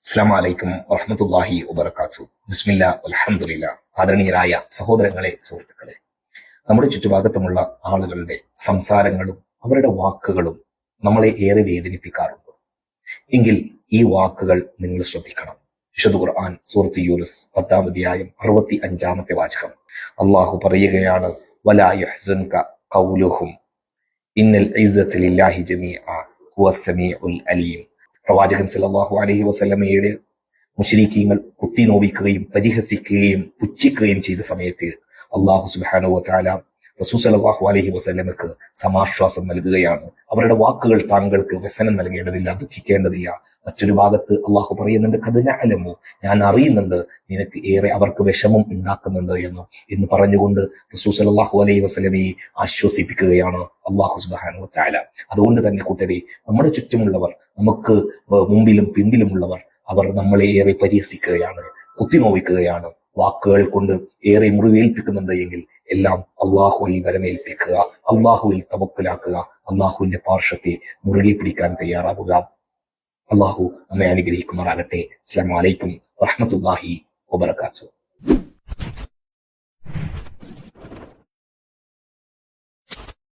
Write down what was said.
അസ്സലാമു അലൈക്കും വറഹ്മത്തുള്ളാഹി വബറകാതുഹു. ബിസ്മില്ലാ അൽഹംദുലില്ലാ. ആദരണീയരായ സഹോദരങ്ങളെ, സുഹൃത്തുക്കളെ, നമ്മുടെ ചുറ്റുഭാഗത്തുമുള്ള ആളുകളുടെ സംസാരങ്ങളും അവരുടെ വാക്കുകളും നമ്മളെ ഏറെ വേദനിപ്പിക്കാറുണ്ട്. എങ്കിൽ ഈ വാക്കുകൾ നിങ്ങൾ ശ്രദ്ധിക്കണം. വിശുദ്ധ ഖുർആൻ സൂറത്ത് യൂനുസ് 10-ാം അധ്യായം 65-ാമത്തെ വാചകം അള്ളാഹു പറയുകയാണ്, വലാ യഹ്സുൻക ഖൗലുഹും ഇന്നൽ ഇസ്സത ലില്ലാഹി ജമീഅ ഹുവസ് സമീഉൽ അലീം. പ്രവാചകൻ സല്ലല്ലാഹു അലൈഹി വസല്ലമയുടെ മുശ്രിക്കീങ്ങൾ കുത്തി നോവിക്കുകയും പരിഹസിക്കുകയും പുച്ഛിക്കുകയും ചെയ്ത സമയത്ത് അള്ളാഹു സുബ്ഹാനഹു വ തആല റസൂൽ സല്ലല്ലാഹു അലൈഹി വസല്ലമക്ക് സമാശ്വാസം നൽകുകയാണ്. അവരുടെ വാക്കുകൾ താങ്കൾക്ക് വ്യസനം നൽകേണ്ടതില്ല, ദുഃഖിക്കേണ്ടതില്ല. മറ്റൊരു ഭാഗത്ത് അള്ളാഹു പറയുന്നുണ്ട്, ഖദ് നഅലമു, ഞാൻ അറിയുന്നുണ്ട് നിനക്ക് ഏറെ അവർക്ക് വിഷമം ഉണ്ടാക്കുന്നുണ്ട് എന്ന് പറഞ്ഞുകൊണ്ട് റസൂൽ സല്ലല്ലാഹു അലൈഹി വസല്ലമയെ ആശ്വസിപ്പിക്കുകയാണ് അള്ളാഹു സുബ്ഹാനഹു വ തആല. അതുകൊണ്ട് തന്നെ കൂട്ടരെ, നമ്മുടെ ചുറ്റുമുള്ളവർ, നമുക്ക് മുമ്പിലും പിന്നിലുമുള്ളവർ, അവർ നമ്മളെ ഏറെ പരിഹസിക്കുകയാണ്, കുത്തിനോവിക്കുകയാണ്, വാക്കുകൾ കൊണ്ട് ഏറെ മുറിവേൽപ്പിക്കുന്നുണ്ട് എങ്കിൽ എല്ലാം അള്ളാഹുവിൽ വരമേൽപ്പിക്കുക, അള്ളാഹുവിൽ തവക്കുലാക്കുക, അള്ളാഹുവിന്റെ പാർശ്വത്തെ മുറുകെ പിടിക്കാൻ തയ്യാറാവുക. അള്ളാഹു നമ്മെ അനുഗ്രഹിക്കുമാറാകട്ടെ. അസ്സലാമു അലൈക്കും വറഹ്മത്തുള്ളാഹി വബറകാതുഹു.